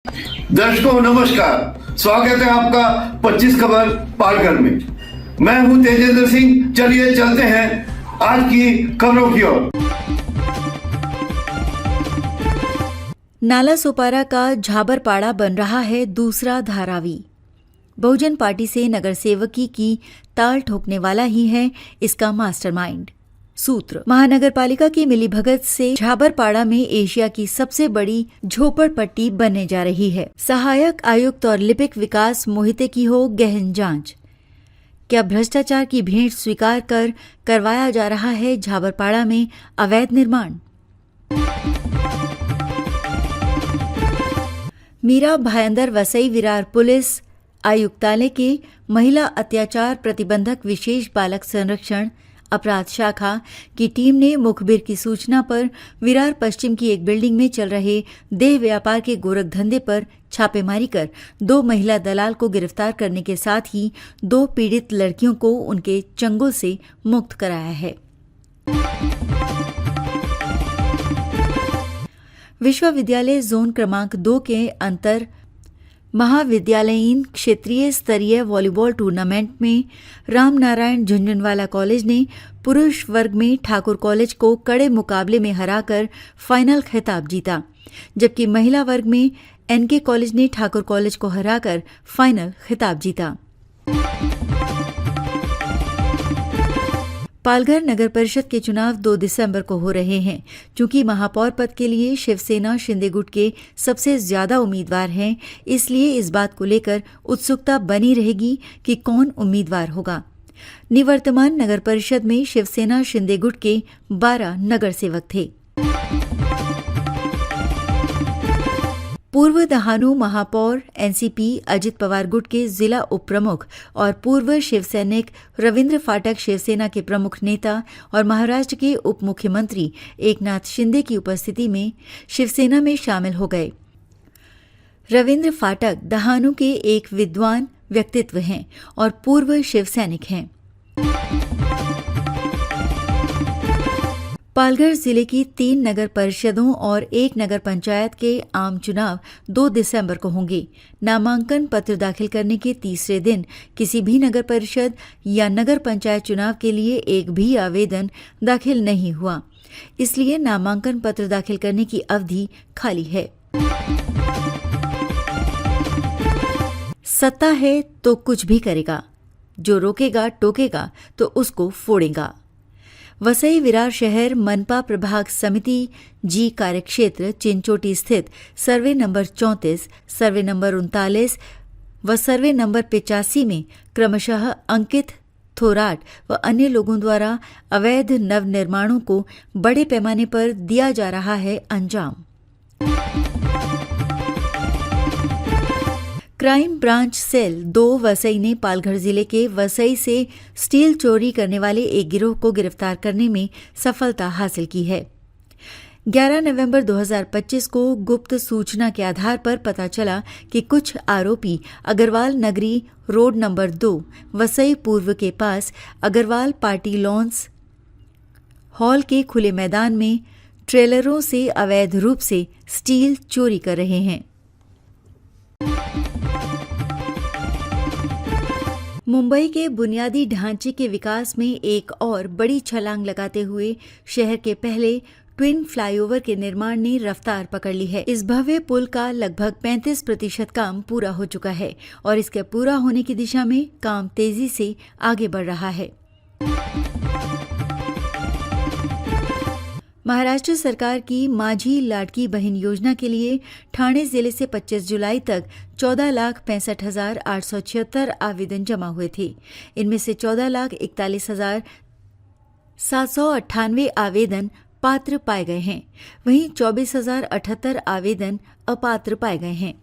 दर्शकों नमस्कार, स्वागत है आपका 25 खबर पालघर में। मैं हूं तेजेंद्र सिंह। चलिए चलते हैं आज की खबरों की ओर। नाला सोपारा का झाबरपाड़ा बन रहा है दूसरा धारावी। बहुजन पार्टी से नगर सेवकी की ताल ठोकने वाला ही है इसका मास्टरमाइंड। सूत्र: महानगर पालिका की मिलीभगत से झाबरपाड़ा में एशिया की सबसे बड़ी झोपड़पट्टी बनने जा रही है। सहायक आयुक्त और लिपिक विकास मोहिते की हो गहन जांच। क्या भ्रष्टाचार की भेंट स्वीकार कर करवाया जा रहा है झाबरपाड़ा में अवैध निर्माण? मीरा भायंदर वसई विरार पुलिस आयुक्तालय के महिला अत्याचार प्रतिबंधक विशेष बालक संरक्षण अपराध शाखा की टीम ने मुखबिर की सूचना पर विरार पश्चिम की एक बिल्डिंग में चल रहे देह व्यापार के गोरखधंधे पर छापेमारी कर 2 महिला दलाल को गिरफ्तार करने के साथ ही 2 पीड़ित लड़कियों को उनके चंगुल से मुक्त कराया है। विश्वविद्यालय जोन क्रमांक 2 के अंतर महाविद्यालयीन क्षेत्रीय स्तरीय वॉलीबॉल टूर्नामेंट में रामनारायण झुंझुनवाला कॉलेज ने पुरुष वर्ग में ठाकुर कॉलेज को कड़े मुकाबले में हराकर फाइनल खिताब जीता, जबकि महिला वर्ग में एनके कॉलेज ने ठाकुर कॉलेज को हराकर फाइनल खिताब जीता। पालघर नगर परिषद के चुनाव 2 दिसंबर को हो रहे हैं। चूंकि महापौर पद के लिए शिवसेना शिंदे गुट के सबसे ज्यादा उम्मीदवार हैं, इसलिए इस बात को लेकर उत्सुकता बनी रहेगी कि कौन उम्मीदवार होगा। निवर्तमान नगर परिषद में शिवसेना शिंदे गुट के 12 नगर सेवक थे। पूर्व दहानू महापौर एनसीपी अजित पवार गुट के जिला उप प्रमुख और पूर्व शिवसैनिक रविंद्र फाटक शिवसेना के प्रमुख नेता और महाराष्ट्र के उप मुख्यमंत्री एकनाथ शिंदे की उपस्थिति में शिवसेना में शामिल हो गए। रविंद्र फाटक दहानू के एक विद्वान व्यक्तित्व हैं और पूर्व शिवसैनिक हैं। पालघर जिले की 3 नगर परिषदों और 1 नगर पंचायत के आम चुनाव 2 दिसंबर को होंगे। नामांकन पत्र दाखिल करने के तीसरे दिन किसी भी नगर परिषद या नगर पंचायत चुनाव के लिए एक भी आवेदन दाखिल नहीं हुआ, इसलिए नामांकन पत्र दाखिल करने की अवधि खाली है। सत्ता है तो कुछ भी करेगा, जो रोकेगा टोकेगा तो उसको फोड़ेगा। वसई विरार शहर मनपा प्रभाग समिति जी कार्यक्षेत्र चिंचोटी स्थित सर्वे नंबर 34, सर्वे नंबर 39 व सर्वे नंबर 85 में क्रमशः अंकित थोराट व अन्य लोगों द्वारा अवैध नवनिर्माणों को बड़े पैमाने पर दिया जा रहा है अंजाम। क्राइम ब्रांच सेल 2 वसई ने पालघर जिले के वसई से स्टील चोरी करने वाले एक गिरोह को गिरफ्तार करने में सफलता हासिल की है। 11 नवंबर 2025 को गुप्त सूचना के आधार पर पता चला कि कुछ आरोपी अग्रवाल नगरी रोड नंबर 2 वसई पूर्व के पास अग्रवाल पार्टी लॉन्स हॉल के खुले मैदान में ट्रेलरों से अवैध रूप से स्टील चोरी कर रहे हैं। मुंबई के बुनियादी ढांचे के विकास में एक और बड़ी छलांग लगाते हुए शहर के पहले ट्विन फ्लाईओवर के निर्माण ने रफ्तार पकड़ ली है। इस भव्य पुल का लगभग 35% काम पूरा हो चुका है और इसके पूरा होने की दिशा में काम तेजी से आगे बढ़ रहा है। महाराष्ट्र सरकार की माझी लाडकी बहन योजना के लिए ठाणे जिले से 25 जुलाई तक 14,65,876 आवेदन जमा हुए थे। इनमें से 14,41,798 आवेदन पात्र पाए गए हैं, वहीं 24,078 आवेदन अपात्र पाए गए हैं।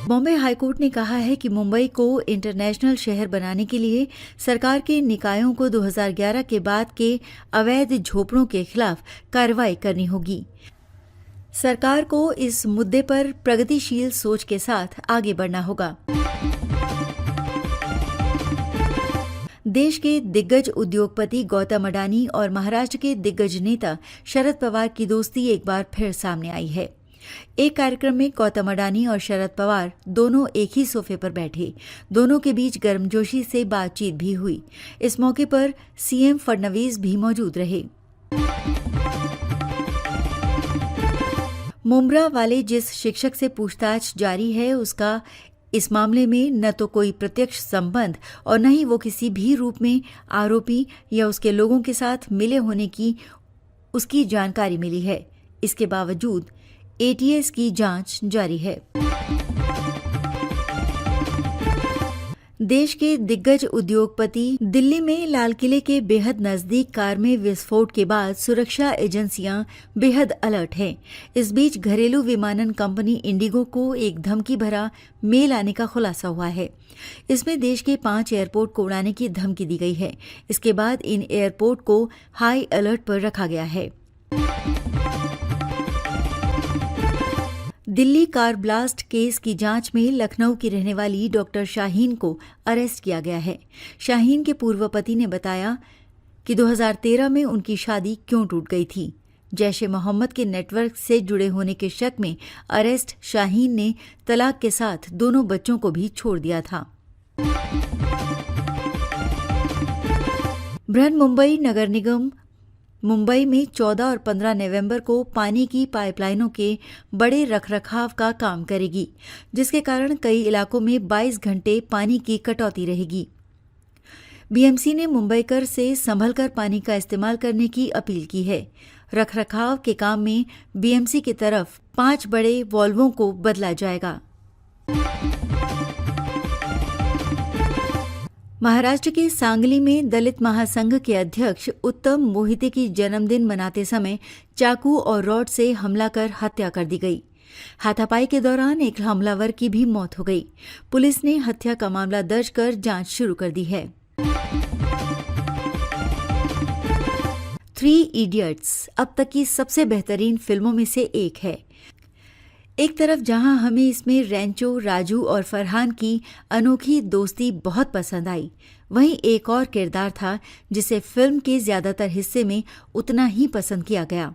बॉम्बे हाईकोर्ट ने कहा है कि मुंबई को इंटरनेशनल शहर बनाने के लिए सरकार के निकायों को 2011 के बाद के अवैध झोपड़ों के खिलाफ कार्रवाई करनी होगी। सरकार को इस मुद्दे पर प्रगतिशील सोच के साथ आगे बढ़ना होगा। देश के दिग्गज उद्योगपति गौतम अडानी और महाराष्ट्र के दिग्गज नेता शरद पवार की दोस्ती एक बार फिर सामने आई है। एक कार्यक्रम में गौतम अडानी और शरद पवार दोनों एक ही सोफे पर बैठे। दोनों के बीच गर्मजोशी से बातचीत भी हुई। इस मौके पर सीएम फडणवीस भी मौजूद रहे। मुंब्रा वाले जिस शिक्षक से पूछताछ जारी है, उसका इस मामले में न तो कोई प्रत्यक्ष संबंध और न ही वो किसी भी रूप में आरोपी या उसके लोगों के साथ मिले होने की उसकी जानकारी मिली है। इसके बावजूद एटीएस की जांच जारी है। देश के दिग्गज उद्योगपति दिल्ली में लाल किले के बेहद नजदीक कार में विस्फोट के बाद सुरक्षा एजेंसियां बेहद अलर्ट हैं। इस बीच घरेलू विमानन कंपनी इंडिगो को एक धमकी भरा मेल आने का खुलासा हुआ है। इसमें देश के 5 एयरपोर्ट को उड़ाने की धमकी दी गई है। इसके बाद इन एयरपोर्ट को हाई अलर्ट पर रखा गया है। दिल्ली कार ब्लास्ट केस की जांच में लखनऊ की रहने वाली डॉक्टर शाहीन को अरेस्ट किया गया है। शाहीन के पूर्व पति ने बताया कि 2013 में उनकी शादी क्यों टूट गई थी। जैश ए मोहम्मद के नेटवर्क से जुड़े होने के शक में अरेस्ट शाहीन ने तलाक के साथ दोनों बच्चों को भी छोड़ दिया था। बृहन्मुंबई नगर निगम मुंबई में 14 और 15 नवंबर को पानी की पाइपलाइनों के बड़े रखरखाव का काम करेगी, जिसके कारण कई इलाकों में 22 घंटे पानी की कटौती रहेगी। बीएमसी ने मुंबईकर से संभलकर पानी का इस्तेमाल करने की अपील की है। रखरखाव के काम में बीएमसी की तरफ 5 बड़े वॉल्वों को बदला जाएगा। महाराष्ट्र के सांगली में दलित महासंघ के अध्यक्ष उत्तम मोहिते की जन्मदिन मनाते समय चाकू और रॉड से हमला कर हत्या कर दी गई। हाथापाई के दौरान एक हमलावर की भी मौत हो गई। पुलिस ने हत्या का मामला दर्ज कर जांच शुरू कर दी है। 3 इडियट्स अब तक की सबसे बेहतरीन फिल्मों में से एक है। एक तरफ जहां हमें इसमें रैंचो, राजू और फरहान की अनोखी दोस्ती बहुत पसंद आई, वहीं एक और किरदार था जिसे फिल्म के ज्यादातर हिस्से में उतना ही पसंद किया गया।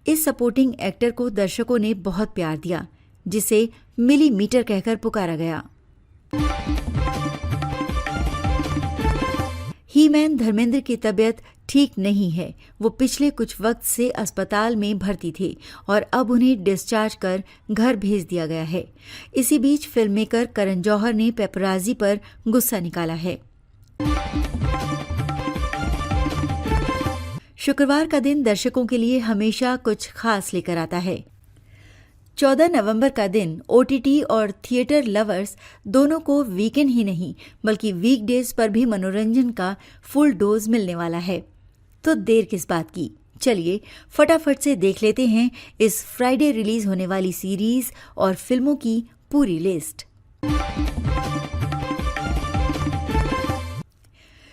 इस सपोर्टिंग एक्टर को दर्शकों ने बहुत प्यार दिया, जिसे मिलीमीटर कहकर पुकारा गया। ही-मैन धर्मेंद्र की तबीयत ठीक नहीं है। वो पिछले कुछ वक्त से अस्पताल में भर्ती थे और अब उन्हें डिस्चार्ज कर घर भेज दिया गया है। इसी बीच फिल्म मेकर करण जौहर ने पेपराजी पर गुस्सा निकाला है। शुक्रवार का दिन दर्शकों के लिए हमेशा कुछ खास लेकर आता है। 14 नवंबर का दिन ओटीटी और थिएटर लवर्स दोनों को वीकेंड ही नहीं बल्कि वीकडेज पर भी मनोरंजन का फुल डोज मिलने वाला है। तो देर किस बात की, चलिए फटाफट से देख लेते हैं इस फ्राइडे रिलीज होने वाली सीरीज और फिल्मों की पूरी लिस्ट।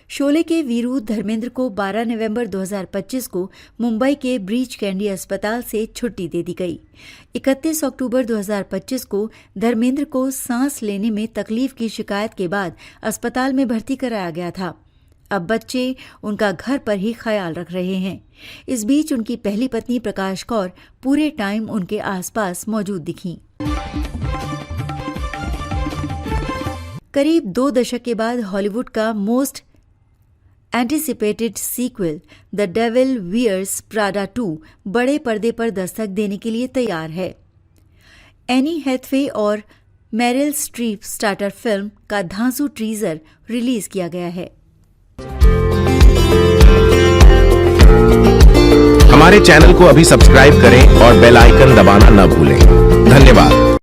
शोले के वीरू धर्मेंद्र को 12 नवंबर 2025 को मुंबई के ब्रीच कैंडी अस्पताल से छुट्टी दे दी गई। 31 अक्टूबर 2025 को धर्मेंद्र को सांस लेने में तकलीफ की शिकायत के बाद अस्पताल में भर्ती कराया गया था। अब बच्चे उनका घर पर ही ख्याल रख रहे हैं। इस बीच उनकी पहली पत्नी प्रकाश कौर पूरे टाइम उनके आसपास मौजूद दिखीं। करीब 2 दशक के बाद हॉलीवुड का most anticipated sequel the Devil Wears Prada 2 बड़े पर्दे पर दस्तक देने के लिए तैयार है। एनी हैथवे और मेरिल स्ट्रीप स्टार्टर फिल्म का धांसू टीजर रिलीज किया गया है। हमारे चैनल को अभी सब्सक्राइब करें और बेल आइकन दबाना न भूलें। धन्यवाद।